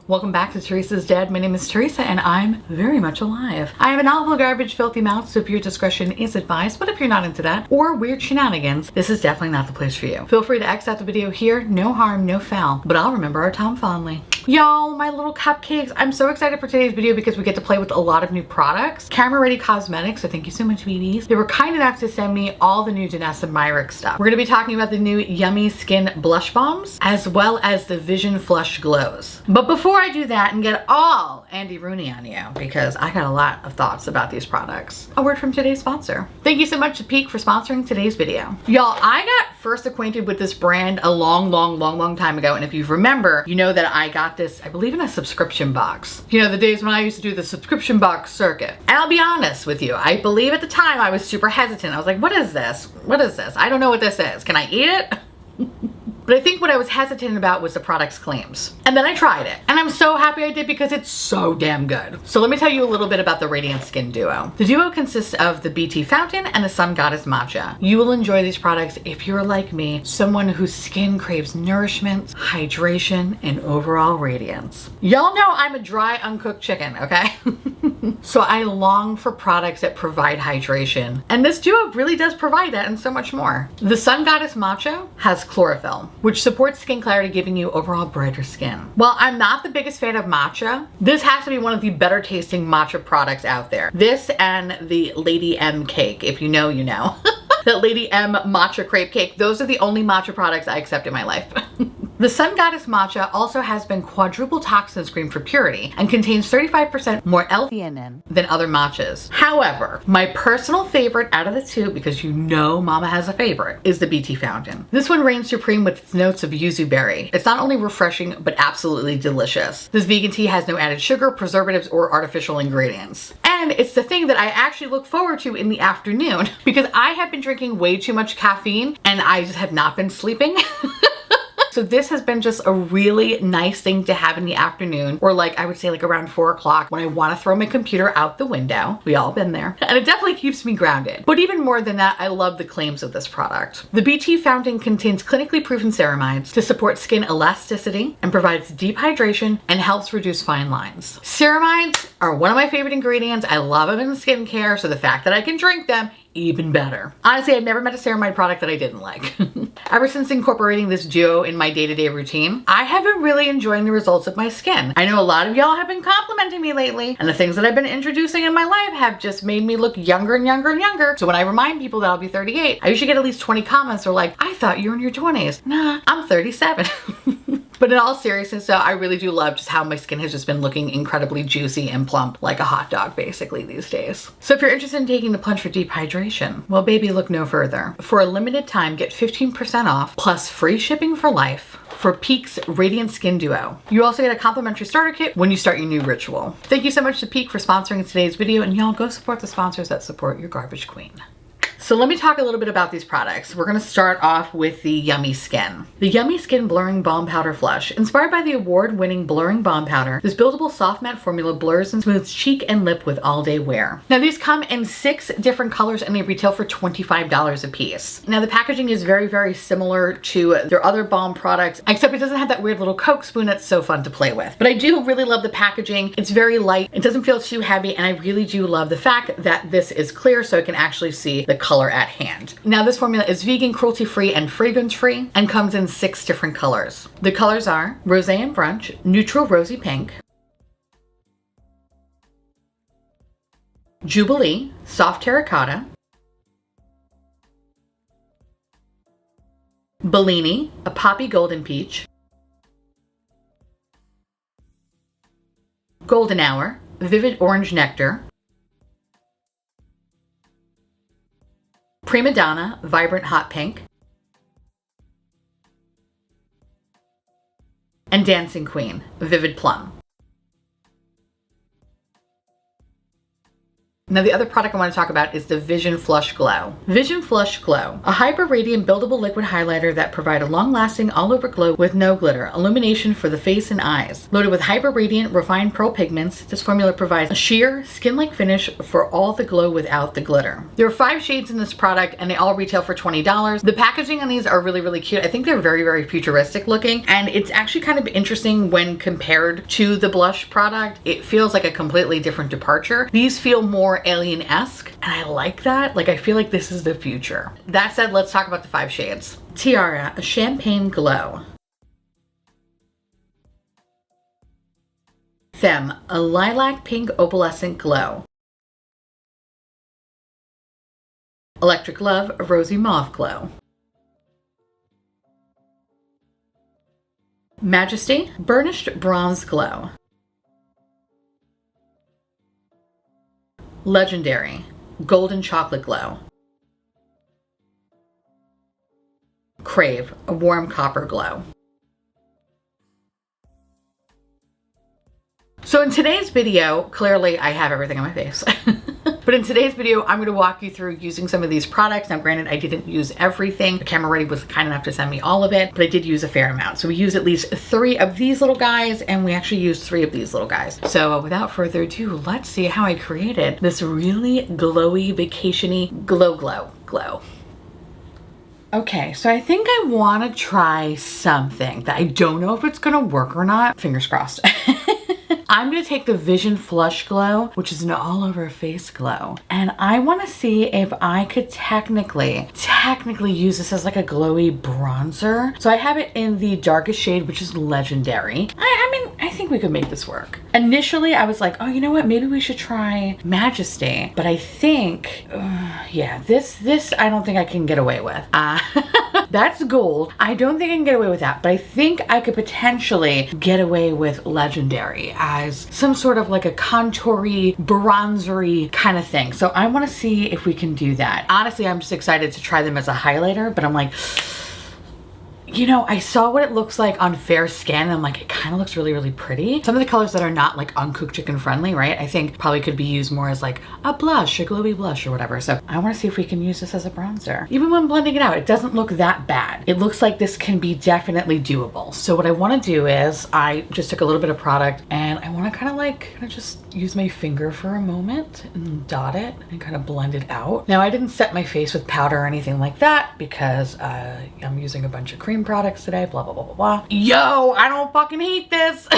Welcome back to Theresa's Dad. My name is Theresa and I'm very much alive. I have an awful garbage filthy mouth, so your discretion is advised, but if you're not into that or weird shenanigans, this is definitely not the place for you. Feel free to X out the video here, no harm, no foul, but I'll remember our time fondly. Y'all, my little cupcakes, I'm so excited for today's video because we get to play with a lot of new products. Camera Ready Cosmetics, so thank you so much, BBs. They were kind enough to send me all the new Danessa Myricks stuff. We're gonna be talking about the new Yummy Skin Blush Bombs, as well as the Vision Flush Glows. But before I do that and get all Andy Rooney on you, because I got a lot of thoughts about these products, a word from today's sponsor. Thank you so much to Pique for sponsoring today's video. Y'all, I got first acquainted with this brand a long time ago, and if you remember, you know that I got this, I believe, in a subscription box. You know, the days when I used to do the subscription box circuit. And I'll be honest with you, I believe at the time I was super hesitant. I was like, what is this? What is this? I don't know what this is. Can I eat it? But I think what I was hesitant about was the product's claims. And then I tried it. And I'm so happy I did because it's so damn good. So let me tell you a little bit about the Radiant Skin Duo. The duo consists of the BT Fountain and the Sun Goddess Matcha. You will enjoy these products if you're like me, someone whose skin craves nourishment, hydration, and overall radiance. Y'all know I'm a dry, uncooked chicken, okay? So I long for products that provide hydration. And this duo really does provide that and so much more. The Sun Goddess Matcha has chlorophyll, which supports skin clarity, giving you overall brighter skin. While I'm not the biggest fan of matcha, this has to be one of the better tasting matcha products out there. This and the Lady M cake, if you know, you know. That Lady M matcha crepe cake, those are the only matcha products I accept in my life. The Sun Goddess Matcha also has been quadruple toxin screened for purity and contains 35% more L-theanine than other matchas. However, my personal favorite out of the two, because you know mama has a favorite, is the BT Fountain. This one reigns supreme with its notes of yuzu berry. It's not only refreshing, but absolutely delicious. This vegan tea has no added sugar, preservatives, or artificial ingredients. And it's the thing that I actually look forward to in the afternoon because I have been drinking way too much caffeine and I just have not been sleeping. So this has been just a really nice thing to have in the afternoon, or like I would say like around 4 o'clock when I want to throw my computer out the window. We all been there. And it definitely keeps me grounded. But even more than that, I love the claims of this product. The BT Fountain contains clinically proven ceramides to support skin elasticity and provides deep hydration and helps reduce fine lines. Ceramides are one of my favorite ingredients. I love them in skincare, so the fact that I can drink them, even better. Honestly, I've never met a ceramide product that I didn't like. Ever since incorporating this duo in my day-to-day routine, I have been really enjoying the results of my skin. I know a lot of y'all have been complimenting me lately, and the things that I've been introducing in my life have just made me look younger and younger and younger. So when I remind people that I'll be 38, I usually get at least 20 comments that are like, I thought you were in your 20s. Nah, I'm 37. But in all seriousness, though, I really do love just how my skin has just been looking incredibly juicy and plump, like a hot dog basically these days. So if you're interested in taking the plunge for deep hydration, well baby, look no further. For a limited time, get 15% off plus free shipping for life for Pique's Radiant Skin Duo. You also get a complimentary starter kit when you start your new ritual. Thank you so much to Pique for sponsoring today's video, and y'all go support the sponsors that support your garbage queen. So let me talk a little bit about these products. We're gonna start off with the Yummy Skin. The Yummy Skin Blurring Balm Powder Flush. Inspired by the award-winning Blurring Balm Powder, this buildable soft matte formula blurs and smooths cheek and lip with all-day wear. Now these come in 6 different colors and they retail for $25 a piece. Now the packaging is very similar to their other balm products, except it doesn't have that weird little Coke spoon that's so fun to play with. But I do really love the packaging. It's very light, it doesn't feel too heavy, and I really do love the fact that this is clear so I can actually see the color at hand. Now this formula is vegan, cruelty-free, and fragrance-free and comes in 6 different colors. The colors are Rosé and Brunch, Neutral Rosy Pink, Jubilee, Soft Terracotta, Bellini, a Poppy Golden Peach, Golden Hour, Vivid Orange Nectar, Prima Donna, Vibrant Hot Pink, and Dancing Queen, Vivid Plum. Now the other product I want to talk about is the Vision Flush Glow. Vision Flush Glow, a hyper radiant buildable liquid highlighter that provides a long-lasting all-over glow with no glitter, illumination for the face and eyes. Loaded with hyper radiant refined pearl pigments, this formula provides a sheer, skin-like finish for all the glow without the glitter. There are 5 shades in this product and they all retail for $20. The packaging on these are really, really cute. I think they're very, very futuristic looking, and it's actually kind of interesting when compared to the blush product. It feels like a completely different departure. These feel more alien-esque, and I like that. Like, I feel like this is the future. That said, let's talk about the 5 shades. Tiara, a champagne glow. Femme, a lilac pink opalescent glow. Electric Love, a rosy mauve glow. Majesty, burnished bronze glow. Legendary, golden chocolate glow. Crave, a warm copper glow. So in today's video, clearly I have everything on my face. But in today's video, I'm going to walk you through using some of these products. Now granted, I didn't use everything. The camera ready was kind enough to send me all of it, but I did use a fair amount. So we used at least 3 of these little guys, and we actually used 3 of these little guys. So without further ado, let's see how I created this really glowy, vacation-y glow. Okay, so I think I want to try something that I don't know if it's going to work or not. Fingers crossed. I'm going to take the Vision Flush Glow, which is an all over face glow. And I want to see if I could technically use this as like a glowy bronzer. So I have it in the darkest shade, which is Legendary. I mean, I think we could make this work. Initially, I was like, oh, you know what? Maybe we should try Majesty. But I think, yeah, this I don't think I can get away with. That's gold. I don't think I can get away with that, but I think I could potentially get away with Legendary as some sort of like a contoury, bronzery kind of thing. So I want to see if we can do that. Honestly, I'm just excited to try them as a highlighter, but I'm like, you know, I saw what it looks like on fair skin and I'm like, it kind of looks really, really pretty. Some of the colors that are not like uncooked chicken friendly, right? I think probably could be used more as like a blush, a glowy blush or whatever. So I want to see if we can use this as a bronzer. Even when blending it out, it doesn't look that bad. It looks like this can be definitely doable. So what I want to do is I just took a little bit of product and I want to kind of just use my finger for a moment and dot it and kind of blend it out. Now I didn't set my face with powder or anything like that because I'm using a bunch of cream products today, blah, blah, blah, blah, blah. Yo, I don't fucking hate this.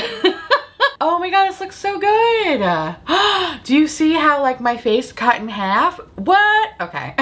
Oh my God, this looks so good. Do you see how like my face cut in half? What? Okay.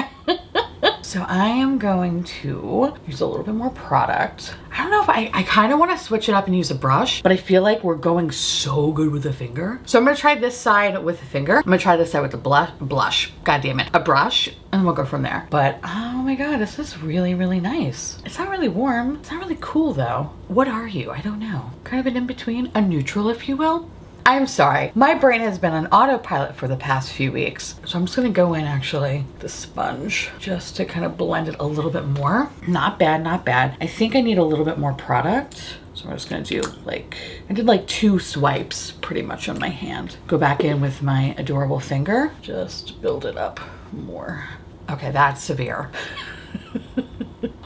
So I am going to use a little bit more product. I don't know if I kind of want to switch it up and use a brush, but I feel like we're going so good with a finger. So I'm going to try this side with a finger. I'm going to try this side with a blush. God damn it. A brush, and we'll go from there. But oh my God, this is really, really nice. It's not really warm. It's not really cool though. What are you? I don't know. Kind of an in-between, a neutral, if you will. I'm sorry, my brain has been on autopilot for the past few weeks. So I'm just gonna go in actually, the sponge, just to kind of blend it a little bit more. Not bad, not bad. I think I need a little bit more product. So I'm just gonna do like, I did like 2 swipes pretty much on my hand. Go back in with my adorable finger, just build it up more. Okay, that's severe.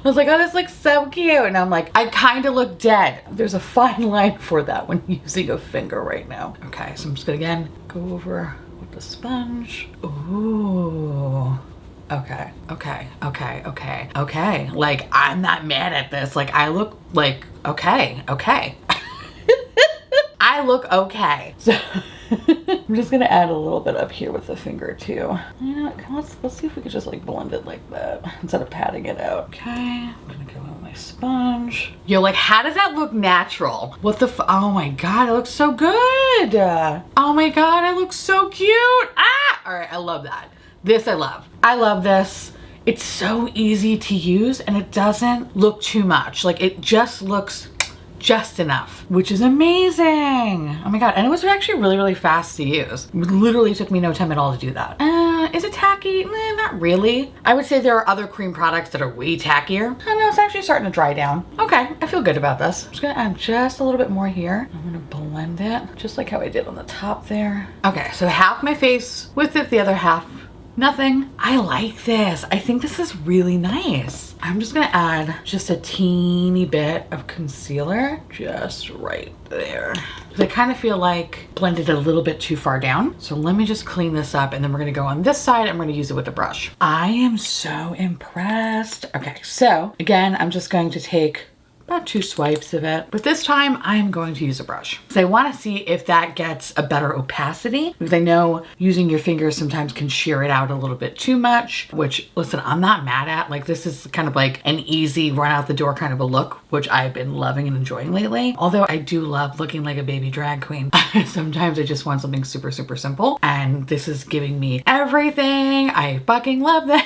I was like, oh, this looks so cute. And I'm like, I kind of look dead. There's a fine line for that when using a finger right now. Okay, so I'm just gonna again go over with the sponge. Ooh. Okay, okay, okay, okay, okay. Like, I'm not mad at this. Like, I look like, okay, okay. I look okay. So I'm just gonna add a little bit up here with the finger too. You know, let's see if we could just like blend it like that instead of patting it out. Okay, I'm gonna go in with my sponge. Yo, like, how does that look natural? What the oh my God, it looks so good. Oh my God, it looks so cute. Ah, all right, I love that. This I love. I love this. It's so easy to use and it doesn't look too much. Like, it just looks just enough, which is amazing. Oh my God, and it was actually really, really fast to use. It literally took me no time at all to do that. Is it tacky? Not really. I would say there are other cream products that are way tackier. I don't know, it's actually starting to dry down. Okay, I feel good about this. I'm just gonna add just a little bit more here. I'm gonna blend it, just like how I did on the top there. Okay, so half my face with it, the other half nothing. I like this. I think this is really nice. I'm just gonna add just a teeny bit of concealer just right there. I kind of feel like blended a little bit too far down. So let me just clean this up and then we're gonna go on this side. I'm gonna use it with a brush. I am so impressed. Okay, so again, I'm just going to take about 2 swipes of it, but this time I'm going to use a brush. So I want to see if that gets a better opacity, because I know using your fingers sometimes can shear it out a little bit too much, which, listen, I'm not mad at. Like, this is kind of like an easy run out the door kind of a look, which I've been loving and enjoying lately. Although I do love looking like a baby drag queen. Sometimes I just want something super, super simple, and this is giving me everything. I fucking love this.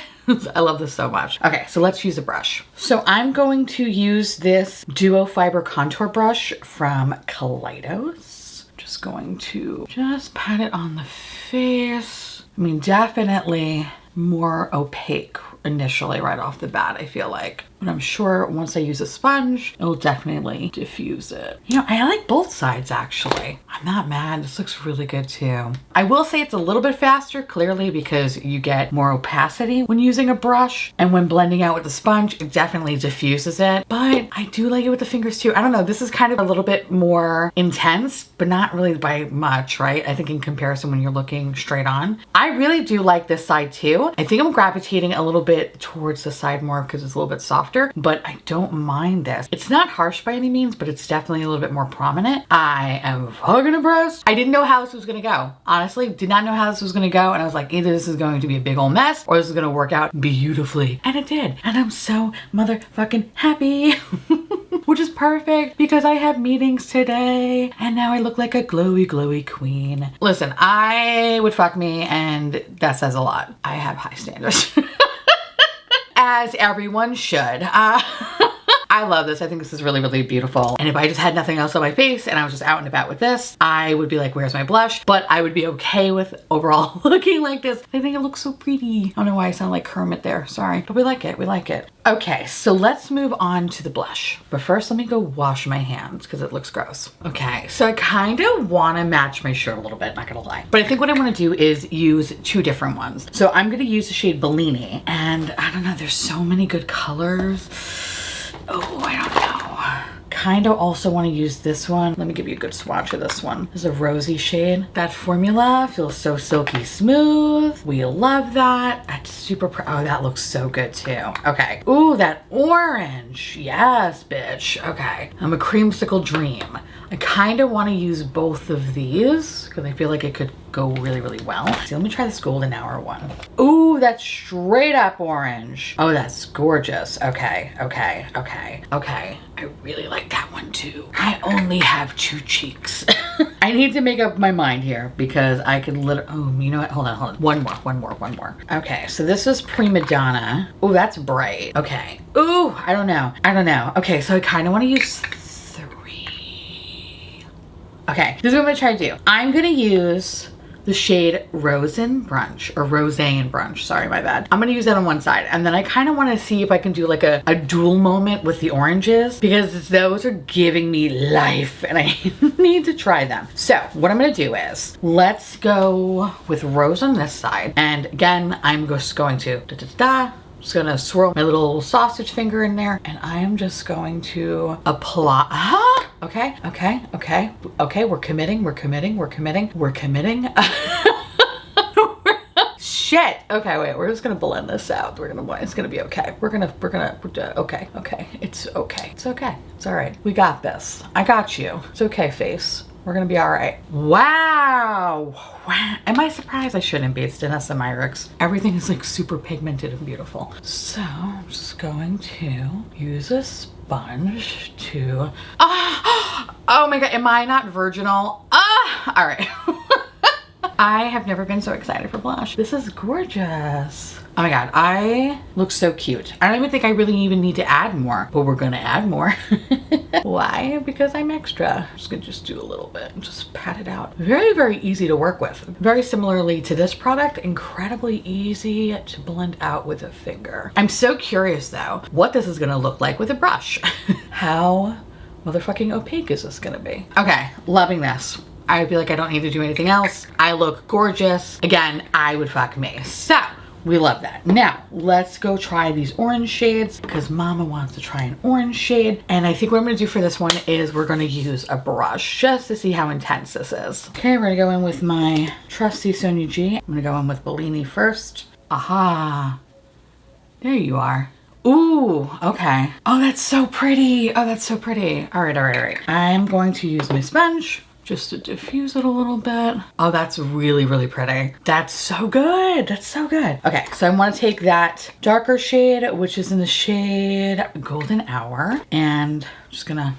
I love this so much. Okay, so let's use a brush. So I'm going to use this Duo Fiber Contour Brush from Kaleidos. Just going to just pat it on the face. I mean, definitely more opaque initially right off the bat, I feel like. But I'm sure once I use a sponge, it'll definitely diffuse it. You know, I like both sides actually. I'm not mad. This looks really good too. I will say it's a little bit faster, clearly, because you get more opacity when using a brush, and when blending out with the sponge, it definitely diffuses it. But I do like it with the fingers too. I don't know, this is kind of a little bit more intense, but not really by much, right? I think in comparison when you're looking straight on. I really do like this side too. I think I'm gravitating a little bit towards the side more because it's a little bit softer, but I don't mind this. It's not harsh by any means, but it's definitely a little bit more prominent. I am fucking impressed. I didn't know how this was gonna go. Honestly, did not know how this was gonna go, and I was like, either this is going to be a big old mess or this is gonna work out beautifully. And it did. And I'm so motherfucking happy. Which is perfect because I have meetings today and now I look like a glowy, glowy queen. Listen, I would fuck me, and that says a lot. I have high standards. As everyone should. I love this. I think this is really, really beautiful. And if I just had nothing else on my face and I was just out and about with this, I would be like, where's my blush? But I would be okay with overall looking like this. I think it looks so pretty. I don't know why I sound like Kermit there. Sorry. But we like it. We like it. Okay, so let's move on to the blush. But first, let me go wash my hands because it looks gross. Okay, so I kind of want to match my shirt a little bit, not gonna lie. But I think what I want to do is use 2 different ones. So I'm gonna use the shade Bellini. And I don't know, there's so many good colors. Oh, I don't know. Kind of also want to use this one. Let me give you a good swatch of this one. This is a rosy shade. That formula feels so silky smooth. We love that. That's super oh, that looks so good too. Okay. Ooh, that orange. Yes, bitch. Okay. I'm a creamsicle dream. I kind of want to use both of these because I feel like it could go really, really well. So let me try this golden hour one. Ooh, that's straight up orange. Oh, that's gorgeous. Okay, okay, okay, okay. I really like that one too. I only have 2 cheeks. I need to make up my mind here because I can literally, oh, you know what? Hold on, hold on. One more. Okay, so this is Prima Donna. Oh, that's bright. Okay. Ooh, I don't know. Okay, so I kind of want to use 3. Okay, this is what I'm gonna try to do. I'm gonna use the shade Rose and Brunch, or Rose and Brunch, sorry, my bad. I'm gonna use that on one side, and then I kind of want to see if I can do like a dual moment with the oranges, because those are giving me life and I need to try them. So what I'm gonna do is, let's go with Rose on this side, and again, I'm just going to just gonna swirl my little sausage finger in there, and I am just going to apply. Okay, we're committing. Shit. Okay, wait, we're just gonna blend this out. It's gonna be okay. Okay. It's okay. It's okay. It's all right. We got this. I got you. It's okay, face. We're gonna be all right. Wow. Am I surprised? I shouldn't be. It's Danessa Myricks. Everything is like super pigmented and beautiful. So I'm just going to use a sponge to, oh my God, am I not virginal? All right. I have never been so excited for blush. This is gorgeous. Oh my God, I look so cute. I don't even think I really even need to add more, but we're gonna add more. Why? Because I'm extra. I'm just gonna do a little bit and just pat it out. Very, very easy to work with. Very similarly to this product, incredibly easy to blend out with a finger. I'm so curious though, what this is gonna look like with a brush. How motherfucking opaque is this gonna be? Okay, loving this. I feel like I don't need to do anything else. I look gorgeous. Again, I would fuck me. So, we love that. Now, let's go try these orange shades because Mama wants to try an orange shade. And I think what I'm gonna do for this one is we're gonna use a brush just to see how intense this is. Okay, we're gonna go in with my trusty Sonia G. I'm gonna go in with Bellini first. Aha, there you are. Ooh, okay. Oh, that's so pretty. Oh, that's so pretty. All right, all right, all right. I'm going to use my sponge just to diffuse it a little bit. Oh, that's really, really pretty. That's so good. That's so good. Okay, so I want to take that darker shade, which is in the shade Golden Hour, and I'm just gonna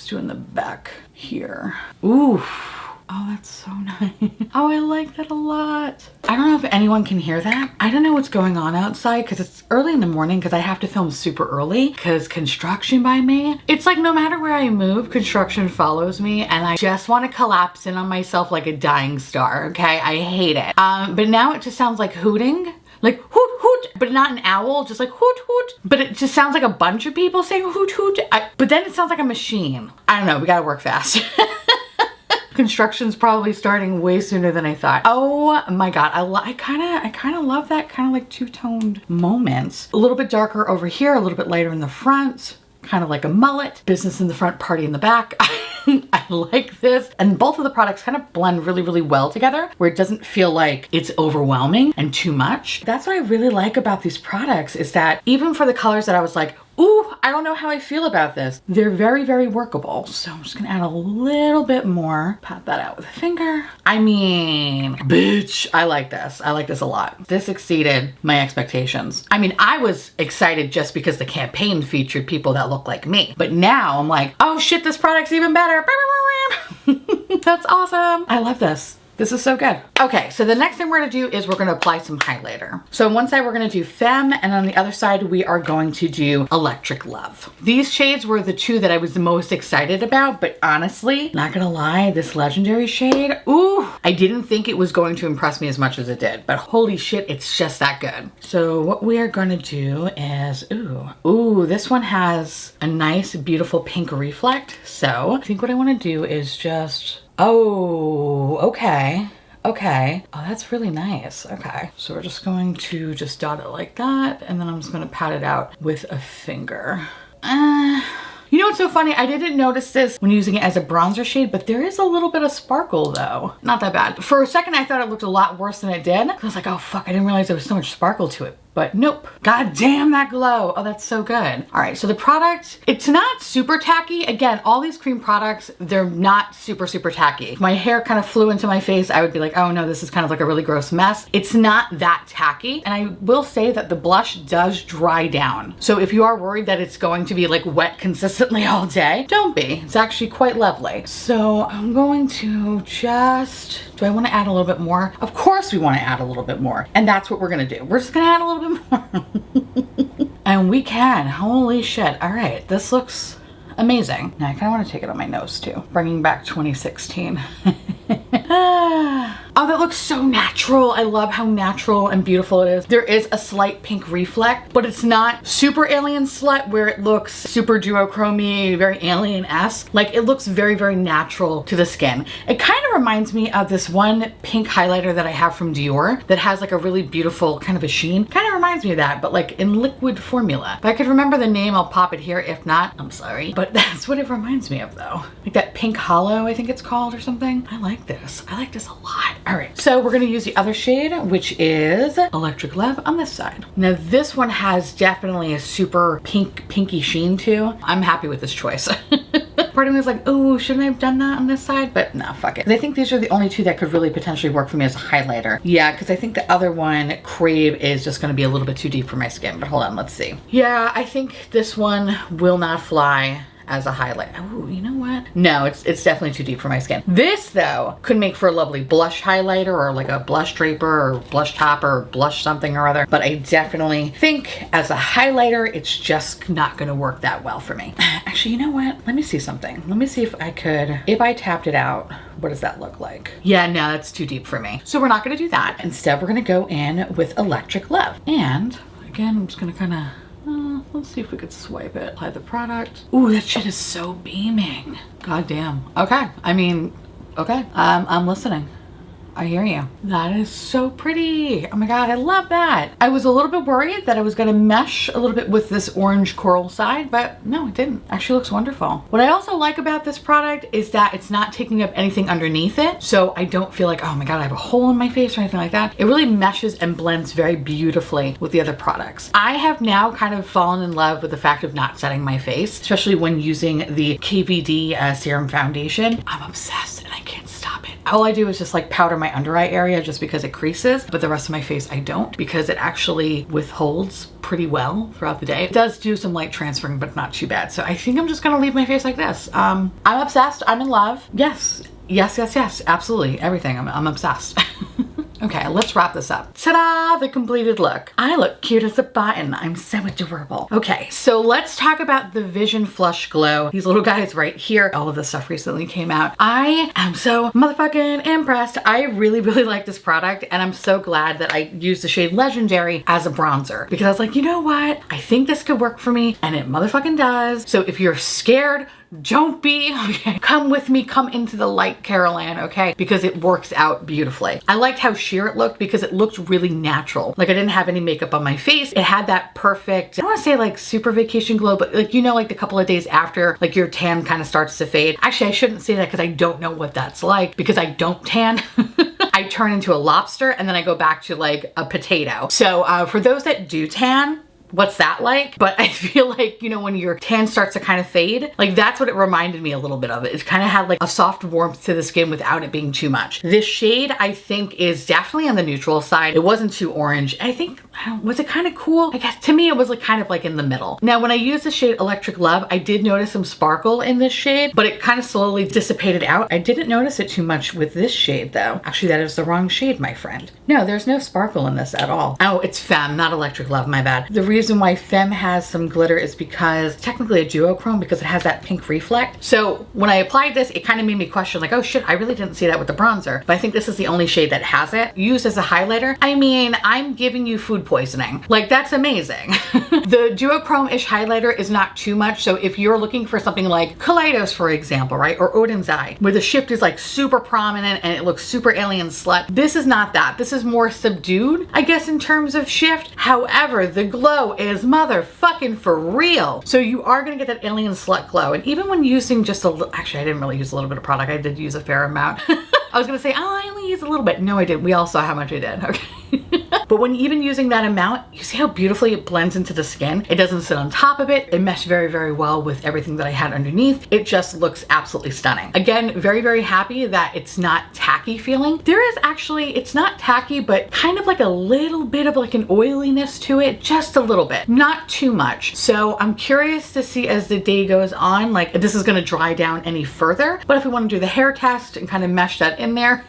do it in the back here. Ooh. Oh, that's so nice. Oh, I like that a lot. I don't know if anyone can hear that. I don't know what's going on outside because it's early in the morning because I have to film super early because construction by me. It's like no matter where I move, construction follows me and I just want to collapse in on myself like a dying star, okay? I hate it. But now it just sounds like hooting. Like hoot hoot, but not an owl, just like hoot hoot. But it just sounds like a bunch of people saying hoot hoot. But then it sounds like a machine. I don't know, we gotta work fast. Construction's probably starting way sooner than I thought. Oh my God, I kind of love that kind of like two-toned moments. A little bit darker over here, a little bit lighter in the front, kind of like a mullet. Business in the front, party in the back. I like this. And both of the products kind of blend really, really well together where it doesn't feel like it's overwhelming and too much. That's what I really like about these products is that even for the colors that I was like, ooh, I don't know how I feel about this, they're very, very workable. So I'm just gonna add a little bit more. Pat that out with a finger. I mean, bitch, I like this. I like this a lot. This exceeded my expectations. I mean, I was excited just because the campaign featured people that look like me. But now I'm like, oh shit, this product's even better. That's awesome. I love this. This is so good. Okay, so the next thing we're gonna do is we're gonna apply some highlighter. So on one side we're gonna do Femme, and on the other side we are going to do Electric Love. These shades were the two that I was the most excited about, but honestly, not gonna lie, this Legendary shade, ooh, I didn't think it was going to impress me as much as it did, but holy shit, it's just that good. So what we are gonna do is, ooh, this one has a nice, beautiful pink reflect. So I think what I wanna do is just, oh, okay. Okay. Oh, that's really nice. Okay. So we're just going to just dot it like that. And then I'm just going to pat it out with a finger. You know what's so funny? I didn't notice this when using it as a bronzer shade, but there is a little bit of sparkle though. Not that bad. For a second, I thought it looked a lot worse than it did. I was like, oh fuck, I didn't realize there was so much sparkle to it. But nope. God damn that glow. Oh, that's so good. All right, so the product, it's not super tacky. Again, all these cream products, they're not super, super tacky. If my hair kind of flew into my face, I would be like, oh no, this is kind of like a really gross mess. It's not that tacky. And I will say that the blush does dry down. So if you are worried that it's going to be like wet consistently all day, don't be. It's actually quite lovely. So I'm going to just, do I want to add a little bit more? Of course we want to add a little bit more. And that's what we're going to do. We're just going to add a little bit more. And we can. Holy shit. All right. This looks amazing. Now I kind of want to take it on my nose too. Bringing back 2016. Oh, that looks so natural. I love how natural and beautiful it is. There is a slight pink reflect, but it's not super alien slut where it looks super duochrome-y, very alien-esque. Like it looks very, very natural to the skin. It kind of reminds me of this one pink highlighter that I have from Dior that has like a really beautiful kind of a sheen. Kind of reminds me of that, but like in liquid formula. If I could remember the name, I'll pop it here. If not, I'm sorry. But that's what it reminds me of though. Like that Pink Hollow, I think it's called or something. I like this. I like this a lot. All right, so we're gonna use the other shade, which is Electric Love on this side. Now this one has definitely a super pinky sheen too. I'm happy with this choice. Part of me was like, oh, shouldn't I have done that on this side? But no, fuck it. I think these are the only two that could really potentially work for me as a highlighter. Yeah, because I think the other one, Crave, is just gonna be a little bit too deep for my skin. But hold on, let's see. Yeah, I think this one will not fly as a highlight. Oh, you know what? No, it's definitely too deep for my skin. This though could make for a lovely blush highlighter or like a blush draper or blush topper or blush something or other. But I definitely think as a highlighter, it's just not gonna work that well for me. Actually, you know what? Let me see something. Let me see if I could, if I tapped it out, what does that look like? Yeah, no, that's too deep for me. So we're not gonna do that. Instead, we're gonna go in with Electric Love. And again, I'm just gonna kind of, let's see if we could swipe it. Apply the product. Ooh, that shit is so beaming. God damn. Okay, I mean, okay, I'm listening. I hear you. That is so pretty. Oh my God, I love that. I was a little bit worried that I was gonna mesh a little bit with this orange coral side, but no, it didn't. Actually looks wonderful. What I also like about this product is that it's not taking up anything underneath it. So I don't feel like, oh my God, I have a hole in my face or anything like that. It really meshes and blends very beautifully with the other products. I have now kind of fallen in love with the fact of not setting my face, especially when using the KVD serum foundation. I'm obsessed and I can't stop it. All I do is just like powder my under eye area just because it creases, but the rest of my face I don't, because it actually withholds pretty well throughout the day. It does do some light transferring, but not too bad. So I think I'm just gonna leave my face like this. I'm obsessed, I'm in love. Yes, yes, yes, yes, absolutely, everything, I'm obsessed. Okay, let's wrap this up. Ta-da, the completed look. I look cute as a button. I'm so adorable. Okay, so let's talk about the Vision Flush Glow. These little guys right here. All of this stuff recently came out. I am so motherfucking impressed. I really, really like this product, and I'm so glad that I used the shade Legendary as a bronzer, because I was like, you know what? I think this could work for me, and it motherfucking does. So if you're scared, don't be, okay? Come with me, come into the light, Caroline, okay? Because it works out beautifully. I liked how sheer it looked because it looked really natural. Like I didn't have any makeup on my face. It had that perfect, I don't wanna say like super vacation glow, but like, you know, like the couple of days after, like your tan kind of starts to fade. Actually, I shouldn't say that because I don't know what that's like, because I don't tan. I turn into a lobster and then I go back to like a potato. So for those that do tan, what's that like? But I feel like, you know, when your tan starts to kind of fade, like that's what it reminded me a little bit of. It kind of had like a soft warmth to the skin without it being too much. This shade I think is definitely on the neutral side. It wasn't too orange. I think, was it kind of cool? I guess to me it was like kind of like in the middle. Now when I used the shade Electric Love, I did notice some sparkle in this shade, but it kind of slowly dissipated out. I didn't notice it too much with this shade though. Actually, that is the wrong shade, my friend. No, there's no sparkle in this at all. Oh, it's Femme, not Electric Love, my bad. The reason why Femme has some glitter is because technically a duochrome, because it has that pink reflect. So when I applied this, it kind of made me question like, oh shit, I really didn't see that with the bronzer. But I think this is the only shade that has it. Used as a highlighter, I mean, I'm giving you food poisoning. Like that's amazing. The duochrome-ish highlighter is not too much. So if you're looking for something like Kaleidos, for example, right? Or Odin's Eye, where the shift is like super prominent and it looks super alien slut. This is not that. This is more subdued, I guess, in terms of shift. However, the glow is motherfucking for real. So you are gonna get that alien slut glow. And even when using just a little, actually I didn't really use a little bit of product. I did use a fair amount. I was gonna say, oh, I only used a little bit. No, I didn't. We all saw how much I did, okay? But when even using that amount, you see how beautifully it blends into the skin? It doesn't sit on top of it. It meshed very, very well with everything that I had underneath. It just looks absolutely stunning. Again, very, very happy that it's not tacky feeling. There is actually, it's not tacky, but kind of like a little bit of like an oiliness to it, just a little bit, not too much. So I'm curious to see as the day goes on, like if this is gonna dry down any further. But if we wanna do the hair test and kind of mesh that in there,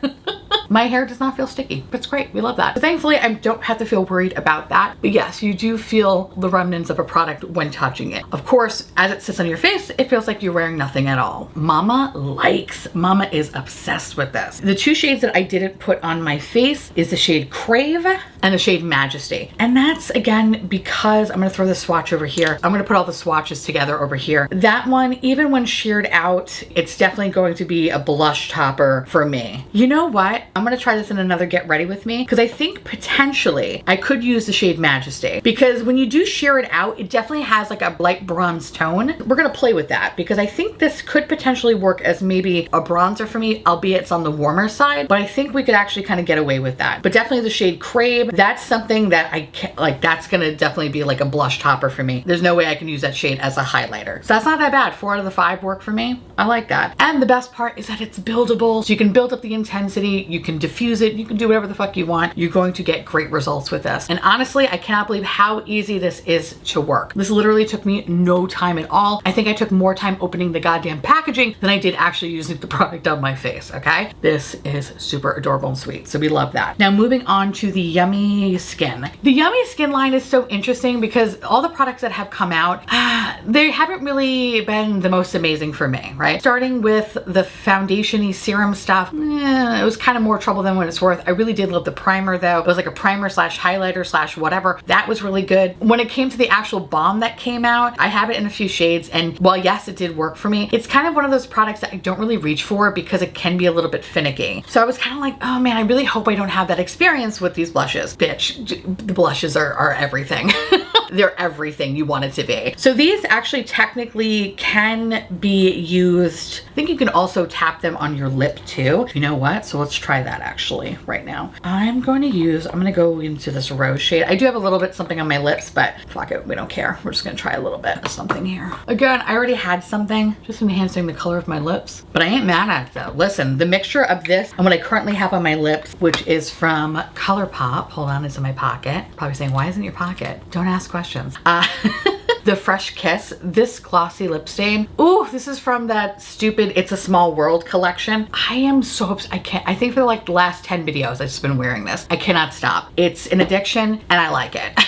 my hair does not feel sticky. It's great, we love that. But thankfully, I don't have to feel worried about that. But yes, you do feel the remnants of a product when touching it. Of course, as it sits on your face, it feels like you're wearing nothing at all. Mama likes, Mama is obsessed with this. The two shades that I didn't put on my face is the shade Crave and the shade Majesty. And that's again, because I'm gonna throw the swatch over here. I'm gonna put all the swatches together over here. That one, even when sheared out, it's definitely going to be a blush topper for me. You know what? I'm gonna try this in another get ready with me, because I think potentially I could use the shade Majesty, because when you do shear it out, it definitely has like a light bronze tone. We're gonna play with that because I think this could potentially work as maybe a bronzer for me, albeit it's on the warmer side, but I think we could actually kind of get away with that. But definitely the shade Crave, that's something that I can't, like that's gonna definitely be like a blush topper for me. There's no way I can use that shade as a highlighter. So that's not that bad. 4 out of the 5 work for me. I like that. And the best part is that it's buildable. So you can build up the intensity, you can diffuse it, you can do whatever the fuck you want. You're going to get great results with this. And honestly, I cannot believe how easy this is to work. This literally took me no time at all. I think I took more time opening the goddamn packaging than I did actually using the product on my face, okay? This is super adorable and sweet, so we love that. Now moving on to the Yummy Skin. The Yummy Skin line is so interesting because all the products that have come out, they haven't really been the most amazing for me, right? Starting with the foundation-y serum stuff, it was kind of more trouble than what it's worth. I really did love the primer though. It was like a primer slash highlighter slash whatever. That was really good. When it came to the actual balm that came out, I have it in a few shades, and while yes, it did work for me, it's kind of one of those products that I don't really reach for because it can be a little bit finicky. So I was kind of like, oh man, I really hope I don't have that experience with these blushes. Bitch, the blushes are everything. They're everything you want it to be. So these actually technically can be used. I think you can also tap them on your lip too. You know what? So let's try that actually right now. I'm going to go into this rose shade. I do have a little bit something on my lips, but fuck it, we don't care. We're just gonna try a little bit of something here. Again, I already had something, just enhancing the color of my lips, but I ain't mad at it though. Listen, the mixture of this and what I currently have on my lips, which is from ColourPop. Hold on, it's in my pocket. Probably saying, why isn't your pocket? Don't ask questions. The Fresh Kiss, this glossy lip stain. Ooh, this is from that stupid It's a Small World collection. I am so obsessed. I think for like the last 10 videos, I've just been wearing this. I cannot stop. It's an addiction and I like it.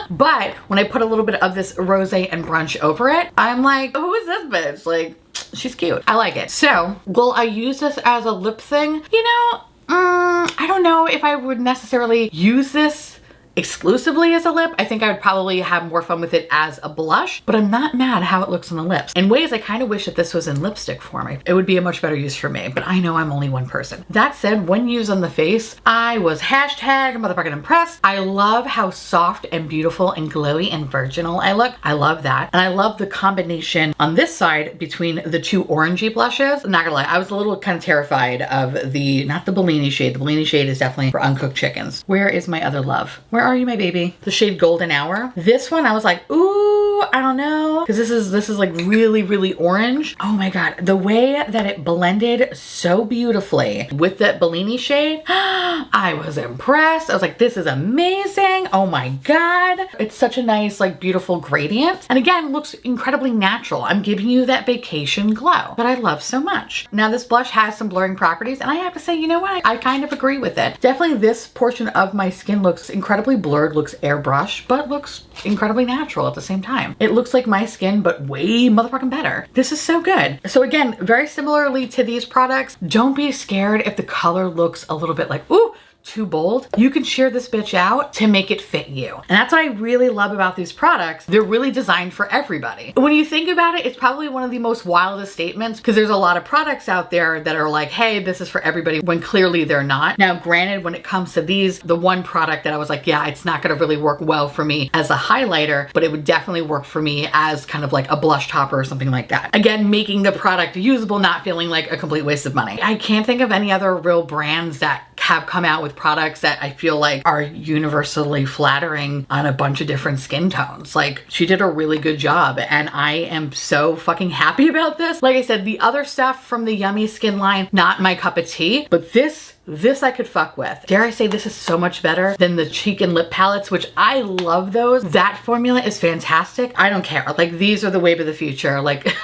But when I put a little bit of this rosé and brunch over it, I'm like, who is this bitch? Like, she's cute. I like it. So, will I use this as a lip thing? You know, I don't know if I would necessarily use this exclusively as a lip. I think I would probably have more fun with it as a blush, but I'm not mad how it looks on the lips. In ways, I kind of wish that this was in lipstick form. It would be a much better use for me, but I know I'm only one person. That said, when used on the face, I was hashtag motherfucking impressed. I love how soft and beautiful and glowy and virginal I look. I love that. And I love the combination on this side between the two orangey blushes. I'm not gonna lie, I was a little kind of terrified of not the Bellini shade. The Bellini shade is definitely for uncooked chickens. Where is my other love? Where are you, my baby? The shade Golden Hour. This one, I was like, ooh, I don't know. Because this is like really, really orange. Oh my God. The way that it blended so beautifully with that Bellini shade, I was impressed. I was like, this is amazing. Oh my God. It's such a nice, like beautiful gradient. And again, looks incredibly natural. I'm giving you that vacation glow that I love so much. Now this blush has some blurring properties, and I have to say, you know what? I kind of agree with it. Definitely this portion of my skin looks incredibly blurred, looks airbrushed, but looks incredibly natural at the same time. It looks like my skin, but way motherfucking better. This is so good. So again, very similarly to these products, don't be scared if the color looks a little bit like, ooh, too bold. You can sheer this bitch out to make it fit you. And that's what I really love about these products. They're really designed for everybody. When you think about it, it's probably one of the most wildest statements because there's a lot of products out there that are like, hey, this is for everybody, when clearly they're not. Now, granted, when it comes to these, the one product that I was like, yeah, it's not gonna really work well for me as a highlighter, but it would definitely work for me as kind of like a blush topper or something like that. Again, making the product usable, not feeling like a complete waste of money. I can't think of any other real brands that have come out with products that I feel like are universally flattering on a bunch of different skin tones. Like, she did a really good job and I am so fucking happy about this. Like I said, the other stuff from the Yummy Skin line, not my cup of tea, but this I could fuck with. Dare I say this is so much better than the cheek and lip palettes, which I love those. That formula is fantastic. I don't care. Like, these are the wave of the future. Like,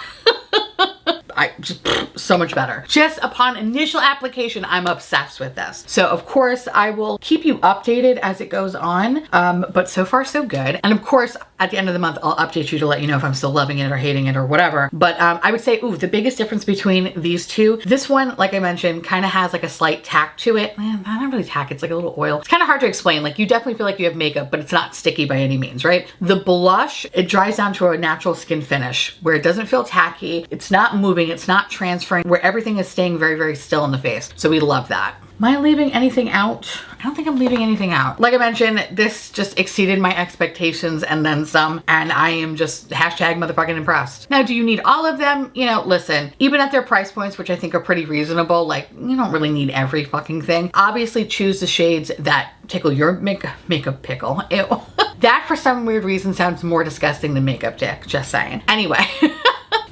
so much better. Just upon initial application, I'm obsessed with this. So of course I will keep you updated as it goes on, but so far so good. And of course, at the end of the month, I'll update you to let you know if I'm still loving it or hating it or whatever. But I would say, ooh, the biggest difference between these two, this one, like I mentioned, kind of has like a slight tack to it. Not really tack, it's like a little oil. It's kind of hard to explain. Like, you definitely feel like you have makeup, but it's not sticky by any means, right? The blush, it dries down to a natural skin finish where it doesn't feel tacky. It's not moving, it's not transferring, where everything is staying very, very still in the face. So we love that. Am I leaving anything out? I don't think I'm leaving anything out. Like I mentioned, this just exceeded my expectations and then some, and I am just hashtag motherfucking impressed. Now, do you need all of them? You know, listen, even at their price points, which I think are pretty reasonable, like, you don't really need every fucking thing. Obviously, choose the shades that tickle your makeup pickle. Ew. That, for some weird reason, sounds more disgusting than makeup dick, just saying. Anyway.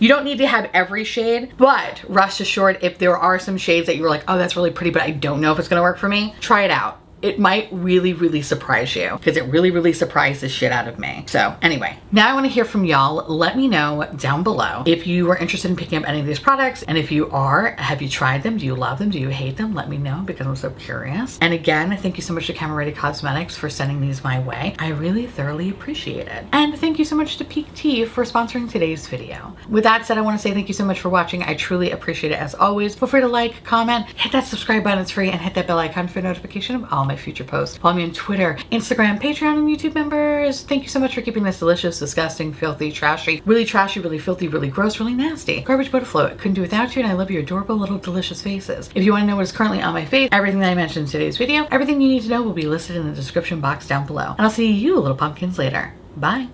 You don't need to have every shade, but rest assured, if there are some shades that you're like, oh, that's really pretty, but I don't know if it's gonna work for me, try it out. It might really, really surprise you, because it really, really surprised the shit out of me. So anyway, now I want to hear from y'all. Let me know down below if you are interested in picking up any of these products. And if you are, have you tried them? Do you love them? Do you hate them? Let me know, because I'm so curious. And again, thank you so much to Camera Ready Cosmetics for sending these my way. I really thoroughly appreciate it. And thank you so much to Pique for sponsoring today's video. With that said, I want to say thank you so much for watching. I truly appreciate it as always. Feel free to like, comment, hit that subscribe button, it's free, and hit that bell icon for notification of all my future posts. Follow me on Twitter, Instagram, Patreon, and YouTube members. Thank you so much for keeping this delicious, disgusting, filthy, trashy, really filthy, really gross, really nasty garbage boat afloat. Couldn't do without you, and I love your adorable little delicious faces. If you want to know what is currently on my face, everything that I mentioned in today's video, everything you need to know will be listed in the description box down below. And I'll see you little pumpkins later. Bye.